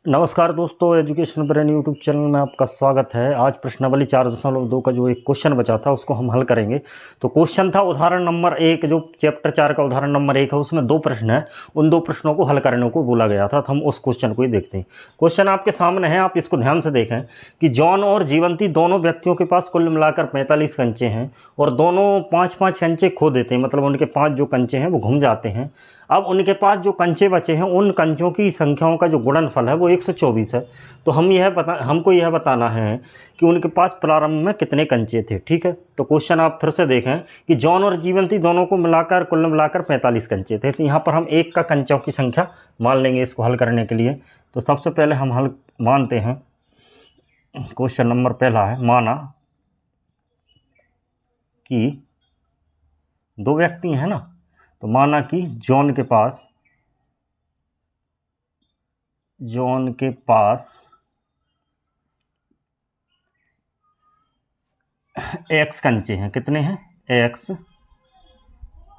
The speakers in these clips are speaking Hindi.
नमस्कार दोस्तों, एजुकेशन ब्रेन यूट्यूब चैनल में आपका स्वागत है। आज प्रश्नावली 4.2 का जो एक क्वेश्चन बचा था उसको हम हल करेंगे। तो क्वेश्चन था उदाहरण नंबर 1, जो चैप्टर 4 का उदाहरण नंबर 1 है, उसमें 2 प्रश्न है। उन 2 प्रश्नों को हल करने को बोला गया था, तो हम उस क्वेश्चन को ही देखते हैं। क्वेश्चन आपके सामने है, आप इसको ध्यान से देखें कि जॉन और जीवंती दोनों व्यक्तियों के पास कुल मिलाकर 45 कंचे हैं और दोनों 5-5 कंचे खो देते हैं, मतलब उनके 5 जो कंचे हैं वो घूम जाते हैं। अब उनके पास जो कंचे बचे हैं उन कंचों की संख्याओं का जो गुणनफल है वो 124 है। तो हमको यह बताना है कि उनके पास प्रारंभ में कितने कंचे थे। ठीक है, तो क्वेश्चन आप फिर से देखें कि जॉन और जीवंती दोनों को मिलाकर कुल मिलाकर 45 कंचे थे। तो यहाँ पर हम एक का कंचों की संख्या मान लेंगे इसको हल करने के लिए। तो सबसे पहले हम हल मानते हैं। क्वेश्चन नंबर पहला है, माना कि 2 व्यक्ति हैं ना, तो माना कि जॉन के पास x कंचे हैं। कितने हैं? x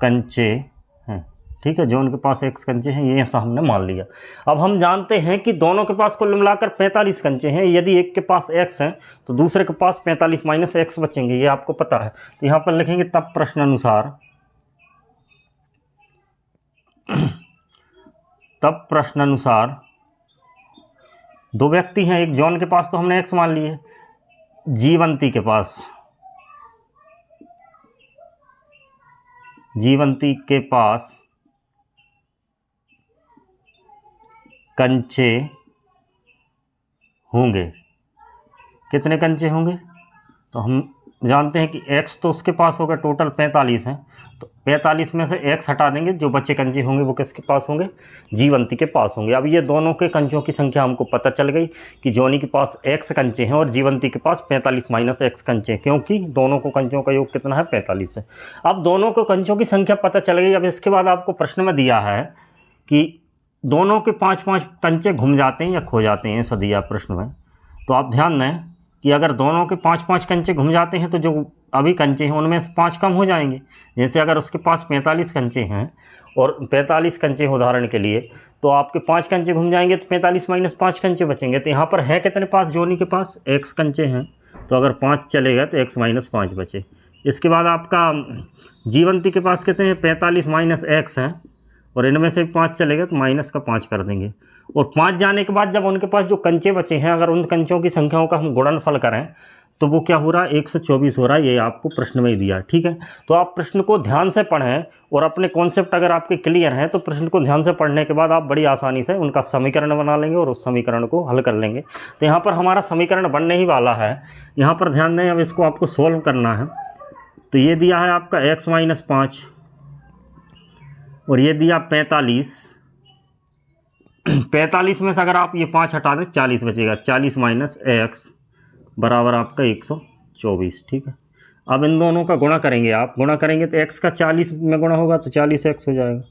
कंचे हैं। ठीक है, जॉन के पास x कंचे हैं, ये ऐसा हमने मान लिया। अब हम जानते हैं कि दोनों के पास कुल मिलाकर 45 कंचे हैं। यदि एक के पास x है तो दूसरे के पास 45 माइनस x बचेंगे, ये आपको पता है। तो यहाँ पर लिखेंगे तब प्रश्नानुसार 2 व्यक्ति हैं। एक जॉन के पास तो हमने x मान लिए, जीवंती के पास कंचे होंगे। कितने कंचे होंगे? तो हम जानते हैं कि x तो उसके पास होगा, टोटल 45 हैं। तो 45 में से x हटा देंगे, जो बचे कंचे होंगे वो किसके पास होंगे? जीवंती के पास होंगे। अब ये दोनों के कंचों की संख्या हमको पता चल गई कि जॉनी के पास x कंचे हैं और जीवंती के पास 45 माइनस x कंचे हैं, क्योंकि दोनों को कंचों का योग कितना है? 45 है। अब दोनों को कंचों की संख्या पता चल गई। अब इसके बाद आपको प्रश्न में दिया है कि दोनों के 5-5 कंचे घूम जाते हैं या खो जाते हैं, ऐसा दिया प्रश्न में। तो आप ध्यान दें कि अगर दोनों के 5-5 कंचे घूम जाते हैं तो जो अभी कंचे हैं उनमें से 5 कम हो जाएंगे। जैसे अगर उसके पास 45 कंचे हैं और 45 कंचे उदाहरण के लिए, तो आपके 5 कंचे घूम जाएंगे तो 45 माइनस 5 कंचे बचेंगे। तो यहाँ पर है कितने पास? जॉनी के पास x कंचे हैं, तो अगर 5 चले गए तो x माइनस 5 बचे। इसके बाद आपका जीवंती के पास कितने हैं? 45 माइनस x हैं, और इनमें से 5 चलेगा तो माइनस का 5 कर देंगे। और 5 जाने के बाद जब उनके पास जो कंचे बचे हैं, अगर उन कंचों की संख्याओं का हम गुणनफल करें तो वो क्या हो रहा है? 124 हो रहा है। ये आपको प्रश्न में ही दिया। ठीक है, तो आप प्रश्न को ध्यान से पढ़ें और अपने कॉन्सेप्ट अगर आपके क्लियर हैं तो प्रश्न को ध्यान से पढ़ने के बाद आप बड़ी आसानी से उनका समीकरण बना लेंगे और उस समीकरण को हल कर लेंगे। तो यहाँ पर हमारा समीकरण बनने ही वाला है। यहाँ पर ध्यान दें, अब इसको आपको सोल्व करना है। तो ये दिया है आपका x माइनस 5 और ये दिया 45 में से अगर आप ये 5 हटा दें 40 बचेगा। 40 माइनस x बराबर आपका 124। ठीक है, अब इन दोनों का गुणा करेंगे। आप गुणा करेंगे तो x का 40 में गुणा होगा तो 40x हो जाएगा,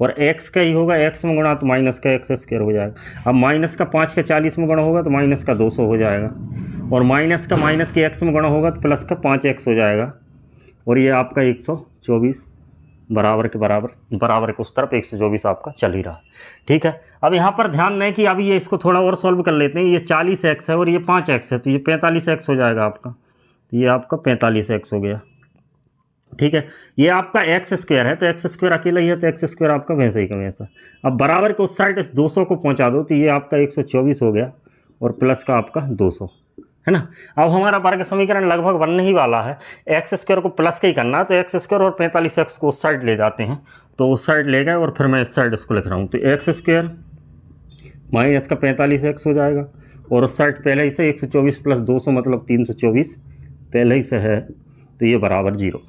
और x का ही होगा x में गुणा तो माइनस का x स्क्वायर हो जाएगा। अब माइनस का 5 का 40 में गुणा होगा तो माइनस का 200 हो जाएगा, और माइनस के x में गुणा होगा तो प्लस का 5x हो जाएगा, और ये आपका 124 बराबर के बराबर के उस तरफ 124 आपका चल ही रहा। ठीक है, अब यहाँ पर ध्यान दें कि अभी ये इसको थोड़ा और सॉल्व कर लेते हैं। ये 40x है और ये 5x है, तो ये 45x हो जाएगा आपका। तो ये आपका 45x हो गया। ठीक है, ये आपका x स्क्वायर है, तो x स्क्वायर अकेला ही है, तो x स्क्वायर आपका वैसे ही का वैसा। अब बराबर के उस साइड इस 200 को पहुँचा दो, तो ये आपका 124 हो गया और प्लस का आपका 200, है ना। अब हमारा वर्ग समीकरण लगभग बनने ही वाला है। एक्स स्क्वायर को प्लस का ही करना है, तो एक्स स्क्वायर और 45x को उस साइड ले जाते हैं, तो उस साइड ले गए और फिर मैं इस साइड इसको लिख रहा हूँ। तो एक्स स्क्वायर माइनस का 45x हो जाएगा, और उस साइड पहले ही से 124 प्लस 200 मतलब 324 पहले ही से है, तो ये बराबर 0।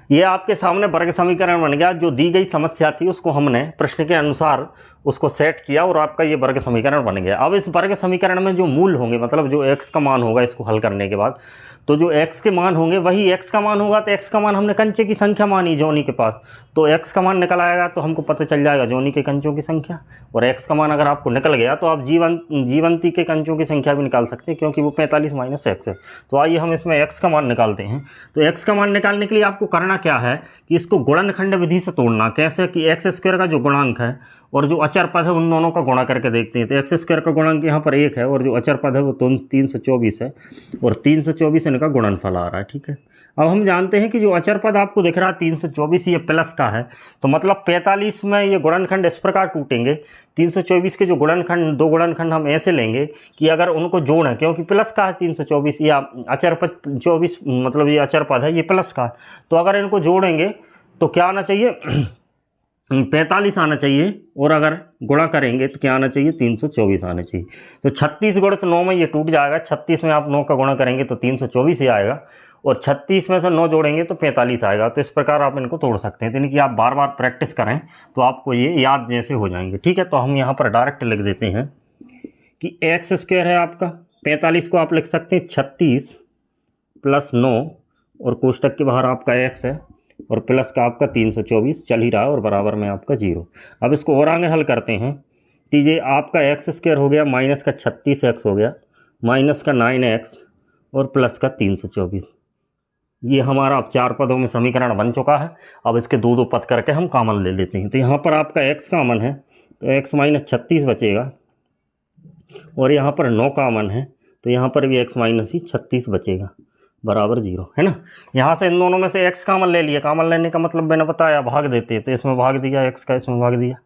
ये आपके सामने वर्ग समीकरण बन गया। जो दी गई समस्या थी उसको हमने प्रश्न के अनुसार उसको सेट किया और आपका ये वर्ग समीकरण बन गया। अब इस वर्ग समीकरण में जो मूल होंगे, मतलब जो x का मान होगा इसको हल करने के बाद, तो जो x के मान होंगे वही x का मान होगा। तो x का मान हमने कंचे की संख्या मानी जॉनी के पास, तो x का मान निकल आएगा, तो हमको पता चल जाएगा जॉनी के कंचों की संख्या। और x का मान अगर आपको निकल गया तो आप जीवंती के कंचों की संख्या भी निकाल सकते हैं, क्योंकि वो 45 माइनस x है। तो आइए हम इसमें x का मान निकालते हैं। तो x का मान निकालने के लिए आपको करना क्या है कि इसको गुणनखंड विधि से तोड़ना। कैसे कि x स्क्वायर का जो गुणांक है और जो अचर पद है उन दोनों का गुणा करके देखते हैं। तो एक्स स्क्वायर का गुणांक यहाँ पर 1 है और जो अचर पद है वो 324 है और 324 इनका गुणनफल आ रहा है। ठीक है, अब हम जानते हैं कि जो अचर पद आपको दिख रहा है 324 ये प्लस का है, तो मतलब 45 में ये गुणनखंड इस प्रकार टूटेंगे। 324 के जो गुणनखंड, दो गुणनखंड हम ऐसे लेंगे कि अगर उनको जोड़ें, क्योंकि प्लस का है 324 या अचर पद 24, मतलब ये अचर पद है ये प्लस का है, तो अगर इनको जोड़ेंगे तो क्या आना चाहिए 45 आना चाहिए, और अगर गुणा करेंगे तो क्या आना चाहिए 324 आना चाहिए। तो 36 गुणित 9 में ये टूट जाएगा। 36 में आप 9 का गुणा करेंगे तो 324 ही आएगा, और 36 में से 9 जोड़ेंगे तो 45 आएगा। तो इस प्रकार आप इनको तोड़ सकते हैं, यानी कि आप बार बार प्रैक्टिस करें तो आपको ये याद जैसे हो जाएंगे। ठीक है, तो हम यहाँ पर डायरेक्ट लिख देते हैं कि एक्स स्क्वायर है आपका, 45 को आप लिख सकते हैं 36 प्लस 9 और कोष्टक के बाहर आपका एक्स है और प्लस का आपका 324 चल ही रहा है और बराबर में आपका 0। अब इसको और आगे हल करते हैं तो ये आपका एक्स स्क्वायर हो गया माइनस का 36x हो गया माइनस का 9x और प्लस का 324। ये हमारा अब 4 पदों में समीकरण बन चुका है। अब इसके दो दो पद करके हम कॉमन ले लेते हैं। तो यहाँ पर आपका x कॉमन है तो x माइनस 36 बचेगा और यहाँ पर 9 कॉमन है तो यहाँ पर भी x माइनस ही 36 बचेगा बराबर 0, है ना। यहाँ से इन दोनों में से x कॉमन ले लिया। कॉमन लेने का मतलब मैंने बताया भाग देते हैं, तो इसमें भाग दिया x का, इसमें भाग दिया।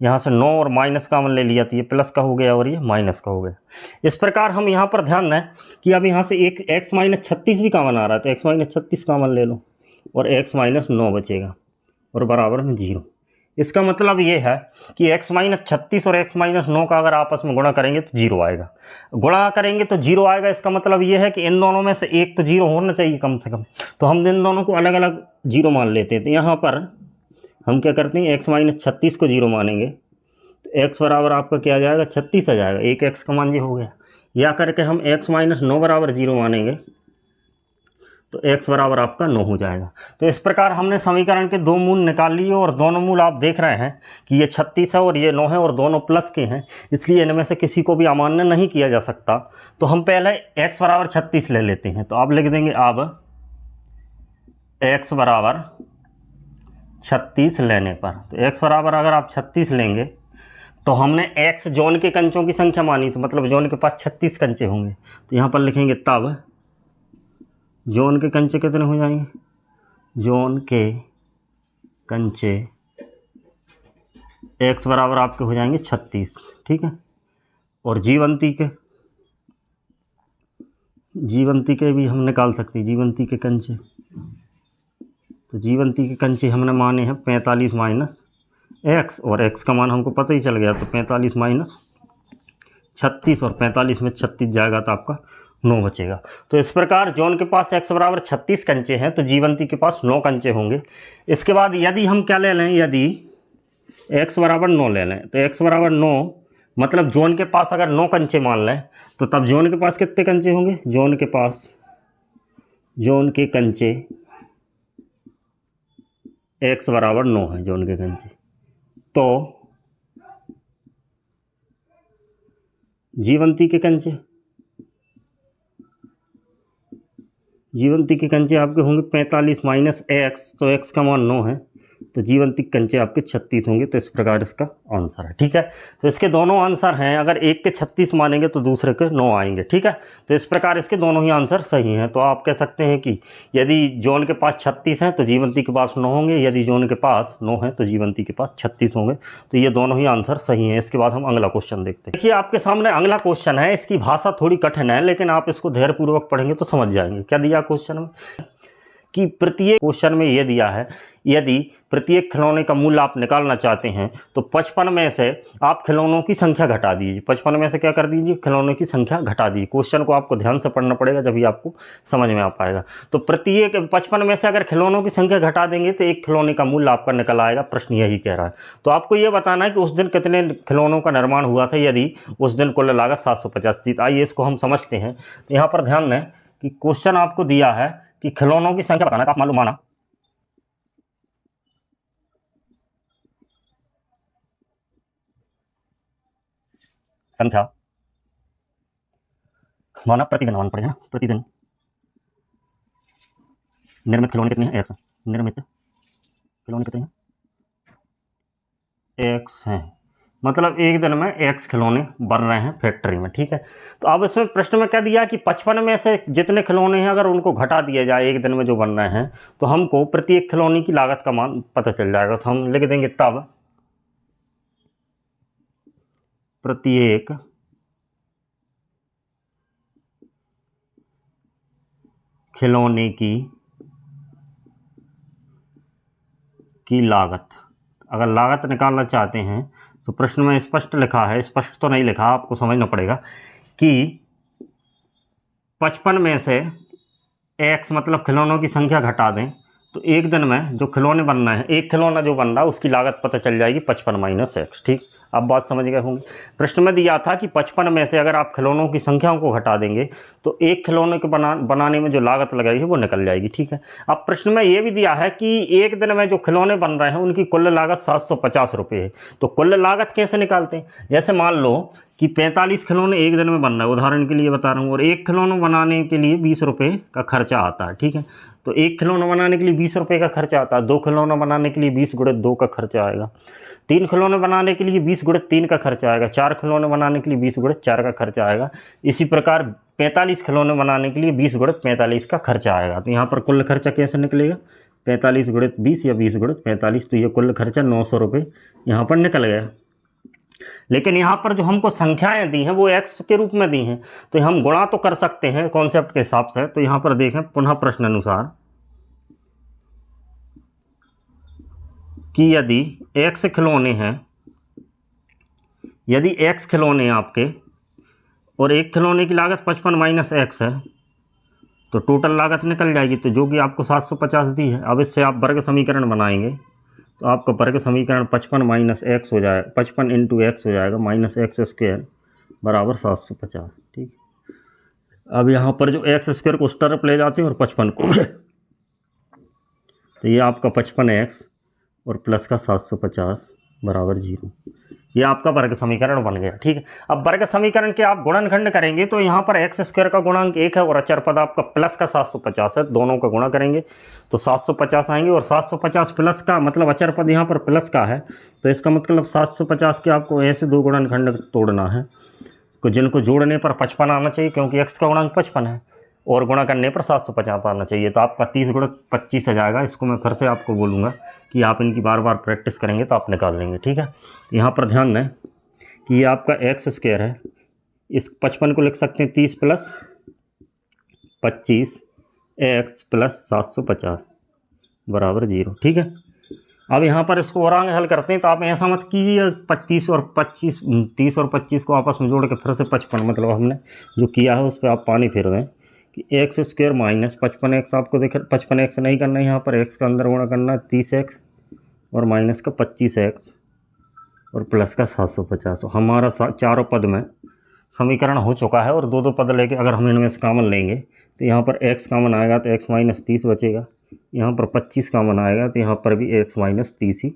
यहाँ से 9 और माइनस कॉमन ले लिया तो ये प्लस का हो गया और ये माइनस का हो गया। इस प्रकार हम यहाँ पर ध्यान दें कि अब यहाँ से एक x माइनस 36 भी कॉमन आ रहा है, तो x माइनस 36 कॉमन ले लो और x माइनस 9 बचेगा और बराबर में 0। इसका मतलब ये है कि x माइनस 36 और x माइनस 9 का अगर आपस में गुणा करेंगे तो 0 आएगा। गुणा करेंगे तो 0 आएगा, इसका मतलब ये है कि इन दोनों में से एक तो 0 होना चाहिए कम से कम। तो हम इन दोनों को अलग अलग 0 मान लेते हैं। तो यहाँ पर हम क्या करते हैं, x माइनस 36 को 0 मानेंगे तो x बराबर आपका क्या आ जाएगा 36 आ जाएगा, एक x का मान ये हो गया। या करके हम x माइनस 9 बराबर 0 मानेंगे तो x बराबर आपका 9 हो जाएगा। तो इस प्रकार हमने समीकरण के दो मूल निकाल लिए और दोनों मूल आप देख रहे हैं कि ये 36 है और ये 9 है और दोनों प्लस के हैं, इसलिए इनमें से किसी को भी अमान्य नहीं किया जा सकता। तो हम पहले x बराबर 36 ले लेते हैं। तो आप लिख देंगे अब x बराबर 36 लेने पर, तो x बराबर अगर आप 36 लेंगे तो हमने x जोन के कंचों की संख्या मानी, तो मतलब जोन के पास 36 कंचे होंगे। तो यहाँ पर लिखेंगे तब जोन के कंचे कितने हो जाएंगे, जोन के कंचे x बराबर आपके हो जाएंगे 36। ठीक है, और जीवंती के भी हम निकाल सकते हैं, जीवंती के कंचे। तो जीवंती के कंचे हमने माने हैं 45 माइनस x और x का मान हमको पता ही चल गया, तो 45 माइनस 36 और 45 में 36 जाएगा तो आपका 9 बचेगा। तो इस प्रकार जॉन के पास x बराबर 36 कंचे हैं तो जीवंती के पास 9 कंचे होंगे। इसके बाद यदि हम क्या ले लें, यदि x बराबर 9 ले लें तो x बराबर 9 मतलब जॉन के पास अगर 9 कंचे मान लें तो तब जॉन के पास कितने कंचे होंगे, जॉन के कंचे x बराबर 9 है जॉन के कंचे। तो जीवंती के कंचे आपके होंगे 45 माइनस x, तो x का मान 9 है तो जीवंती के कंचे आपके 36 होंगे। तो इस प्रकार इसका आंसर है। ठीक है, तो इसके दोनों आंसर हैं, अगर एक के 36 मानेंगे तो दूसरे के 9 आएंगे। ठीक है, तो इस प्रकार इसके दोनों ही आंसर सही हैं। तो आप कह सकते हैं कि यदि जॉन के पास 36 हैं तो जीवंती के पास 9 होंगे, यदि जॉन के पास 9 है तो जीवंती के पास 36 होंगे। तो ये दोनों ही आंसर सही हैं। इसके बाद हम अगला क्वेश्चन देखते हैं। देखिए आपके सामने अगला क्वेश्चन है, इसकी भाषा थोड़ी कठिन है लेकिन आप इसको धैर्यपूर्वक पढ़ेंगे तो समझ जाएंगे। क्या दिया क्वेश्चन में कि प्रत्येक क्वेश्चन में ये दिया है, यदि प्रत्येक खिलौने का मूल्य आप निकालना चाहते हैं तो 55 में से आप खिलौनों की संख्या घटा दीजिए। 55 में से क्या कर दीजिए, खिलौनों की संख्या घटा दीजिए। क्वेश्चन को आपको ध्यान से पढ़ना पड़ेगा जब ही आपको समझ में आ पाएगा। तो प्रत्येक 55 में से अगर खिलौनों की संख्या घटा देंगे तो एक खिलौने का मूल्य आपका निकल आएगा। प्रश्न यही कह रहा है। तो आपको ये बताना है कि उस दिन कितने खिलौनों का निर्माण हुआ था, यदि उस दिन कुल लागत 750 थी। आइए इसको हम समझते हैं। तो यहाँ पर ध्यान दें कि क्वेश्चन आपको दिया है कि खिलौनों की संख्या बताना, आप मालूम माना संख्या माना प्रतिदिन मानना पड़ेगा ना, प्रतिदिन निर्मित खिलौने कितने हैं, x निर्मित खिलौने कितने हैं, x हैं। मतलब एक दिन में x खिलौने बन रहे हैं फैक्ट्री में, ठीक है। तो अब इसमें प्रश्न में क्या दिया कि 55 में से जितने खिलौने हैं अगर उनको घटा दिया जाए एक दिन में जो बन रहे हैं तो हमको प्रत्येक खिलौने की लागत का मान पता चल जाएगा। तो हम लिख देंगे तब प्रत्येक खिलौने की लागत। अगर लागत निकालना चाहते हैं तो प्रश्न में स्पष्ट लिखा है, स्पष्ट तो नहीं लिखा, आपको समझना पड़ेगा कि 55 में से x मतलब खिलौनों की संख्या घटा दें तो एक दिन में जो खिलौने बन रहे हैं, एक खिलौना जो बन रहा है उसकी लागत पता चल जाएगी 55 माइनस x, ठीक। अब बात समझ गए होंगे। प्रश्न में दिया था कि 55 में से अगर आप खिलौनों की संख्याओं को घटा देंगे तो एक खिलौने को बनाने में जो लागत लगेगी वो निकल जाएगी, ठीक है। अब प्रश्न में ये भी दिया है कि एक दिन में जो खिलौने बन रहे हैं उनकी कुल लागत 750 रुपये है। तो कुल लागत कैसे निकालते हैं? जैसे मान लो कि 45 खिलौने एक दिन में बन रहा है, उदाहरण के लिए बता रहा हूँ, और एक खिलौना बनाने के लिए 20 रुपये का खर्चा आता है, ठीक है। तो एक खिलौना बनाने के लिए 20 रुपये का खर्चा आता है, 2 खिलौना बनाने के लिए 20 गुणे 2 का खर्चा आएगा, 3 खिलौने बनाने के लिए 20 गुणे 3 का खर्चा आएगा, 4 खिलौने बनाने के लिए 20 गुणे 4 का खर्चा आएगा। इसी प्रकार 45 खिलौने बनाने के लिए 20 गुणे 45 का खर्चा आएगा। तो यहाँ पर कुल खर्चा कैसे निकलेगा? 45 गुणे 20 या 20 गुणे 45, तो ये कुल खर्चा 900 रुपये यहाँ पर निकल गया। लेकिन यहाँ पर जो हमको संख्याएं दी हैं वो x के रूप में दी हैं, तो हम गुणा तो कर सकते हैं कॉन्सेप्ट के हिसाब से। तो यहाँ पर देखें पुनः प्रश्न अनुसार कि यदि x खिलौने हैं, यदि x खिलौने हैं आपके और एक खिलौने की लागत 55 माइनस x है तो टोटल लागत निकल जाएगी, तो जो कि आपको 750 दी है। अब इससे आप वर्ग समीकरण बनाएंगे तो आपका वर्ग समीकरण 55 माइनस एक्स हो जाएगा, 55 इंटू एक्स हो जाएगा माइनस एक्स स्क्वायर बराबर 750, ठीक। अब यहाँ पर जो एक्स स्क्वायर को उस तरफ ले जाते हैं और 55 को तो ये आपका 55x और प्लस का 750 बराबर 0, ये आपका वर्ग समीकरण बन गया, ठीक है। अब वर्ग समीकरण के आप गुणनखंड करेंगे तो यहाँ पर एक्स स्क्वायर का गुणांक 1 है और अचर पद आपका प्लस का 750 है, दोनों का गुणा करेंगे तो 750 आएंगे, और 750 प्लस का मतलब अचर पद यहाँ पर प्लस का है, तो इसका मतलब 750 के आपको ऐसे 2 गुणनखंड तोड़ना है, तो जिनको जोड़ने पर 55 आना चाहिए क्योंकि एक्स का गुणांक 55 है, और गुणा करने पर 750 आना चाहिए। तो आपका 30 गुणा 25 आ जाएगा। इसको मैं फिर से आपको बोलूँगा कि आप इनकी बार बार प्रैक्टिस करेंगे तो आप निकाल लेंगे, ठीक है। यहाँ पर ध्यान दें कि ये आपका एक्स स्क्वायर है, इस 55 को लिख सकते हैं 30 प्लस 25 एक्स प्लस 750 बराबर 0, ठीक है। अब यहाँ पर इसको और आगे हल करते हैं तो आप ऐसा मत कीजिए 30 और 25 को आपस में जोड़ के फिर से 55, मतलब हमने जो किया है उस पर आप पानी फेर दें कि एक्स स्क्वायर माइनस 55x आपको देख 55x नहीं करना है, यहाँ पर x का अंदर गुणा करना है 30x और माइनस का 25x और प्लस का 750। हमारा चारों पद में समीकरण हो चुका है, और 2 पद लेके अगर हम इनमें से कॉमन लेंगे तो यहाँ पर x कॉमन आएगा तो x माइनस 30 बचेगा, यहाँ पर 25 कॉमन आएगा तो यहाँ पर भी x माइनस 30 ही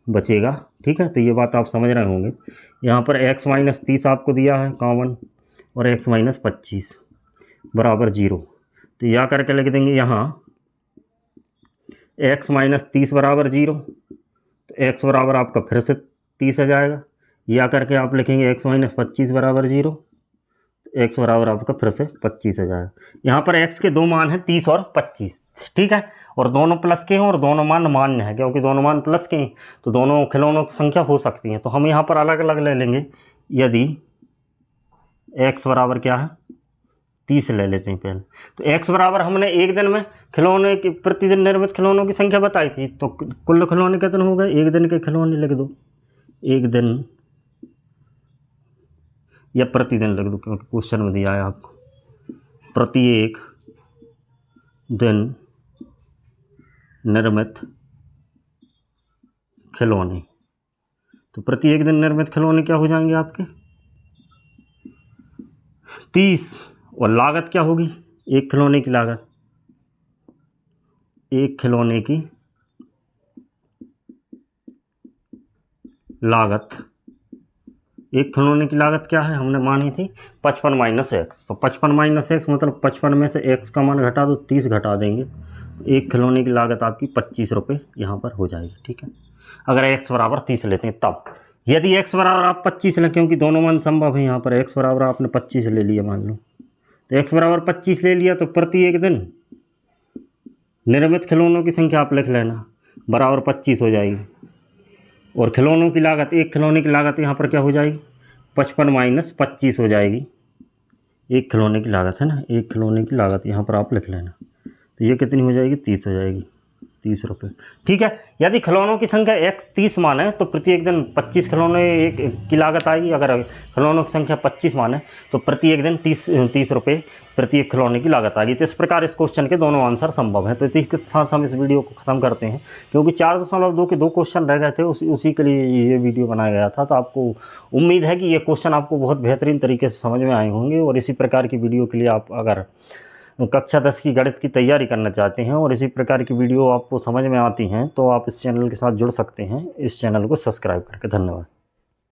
बचेगा, ठीक है। तो ये बात आप समझ रहे होंगे। यहाँ पर x माइनस 30 आपको दिया है कॉमन और x माइनस 25 बराबर 0, तो यह करके लिख देंगे यहाँ x माइनस 30 बराबर 0, तो x बराबर आपका फिर से 30 आ जाएगा, या करके आप लिखेंगे x माइनस 25 बराबर 0, x बराबर आपका फिर से 25 आ जाएगा। यहाँ पर x के 2 मान हैं 30 और 25, ठीक है, और दोनों प्लस के हैं और दोनों मान मान्य है, क्योंकि दोनों मान प्लस के हैं तो दोनों खिलौनों की संख्या हो सकती है। तो हम यहाँ पर अलग अलग ले लेंगे। यदि x बराबर क्या है 30 ले लेते हैं पहले, तो x बराबर हमने एक दिन में खिलौने की प्रतिदिन निर्मित खिलौनों की संख्या बताई थी, तो कुल खिलौने कितने हो गए? एक दिन के खिलौने लिख दो, एक दिन या प्रतिदिन लिख दो क्योंकि क्वेश्चन में दिया है आपको प्रत्येक दिन निर्मित खिलौने। तो प्रत्येक दिन निर्मित खिलौने क्या हो जाएंगे आपके 30, और लागत क्या होगी? एक खिलौने की लागत, एक खिलौने की लागत, एक खिलौने की लागत क्या है हमने मानी थी 55 माइनस एक्स। तो 55 माइनस एक्स मतलब 55 में से एक्स का मान घटा दो, 30 घटा देंगे, एक खिलौने की लागत आपकी 25 रुपये यहाँ पर हो जाएगी, ठीक है। अगर एक्स बराबर 30 लेते हैं तब यदि x बराबर आप 25 लें, क्योंकि दोनों मान संभव है, यहाँ पर x बराबर आपने 25 ले लिया मान लो, तो x बराबर 25 ले लिया तो प्रति एक दिन निर्मित खिलौनों की संख्या आप लिख लेना बराबर 25 हो जाएगी। और खिलौनों की लागत, एक खिलौने की लागत यहाँ पर क्या हो जाएगी, 55 माइनस 25 हो जाएगी। एक खिलौने की लागत है ना, एक खिलौने की लागत यहाँ पर आप लिख लेना, तो ये कितनी हो जाएगी, 30 हो जाएगी, 30 रुपये। ठीक है, यदि खिलौनों की संख्या x 30 मान है तो प्रति एक दिन 25 खिलौने एक की लागत आएगी। अगर खिलौनों की संख्या 25 मान है तो प्रति एक दिन 30 रुपये प्रति एक खिलौने की लागत आएगी। तो इस प्रकार इस क्वेश्चन के दोनों आंसर संभव हैं। तो इसी के साथ हम इस वीडियो को ख़त्म करते हैं, क्योंकि 4.2 के 2 क्वेश्चन रह गए थे, उसी के लिए ये वीडियो बनाया गया था। तो आपको उम्मीद है कि ये क्वेश्चन आपको बहुत बेहतरीन तरीके से समझ में आए होंगे। और इसी प्रकार की वीडियो के लिए आप अगर कक्षा 10 की गणित की तैयारी करना चाहते हैं और इसी प्रकार की वीडियो आपको समझ में आती हैं तो आप इस चैनल के साथ जुड़ सकते हैं, इस चैनल को सब्सक्राइब करके। धन्यवाद।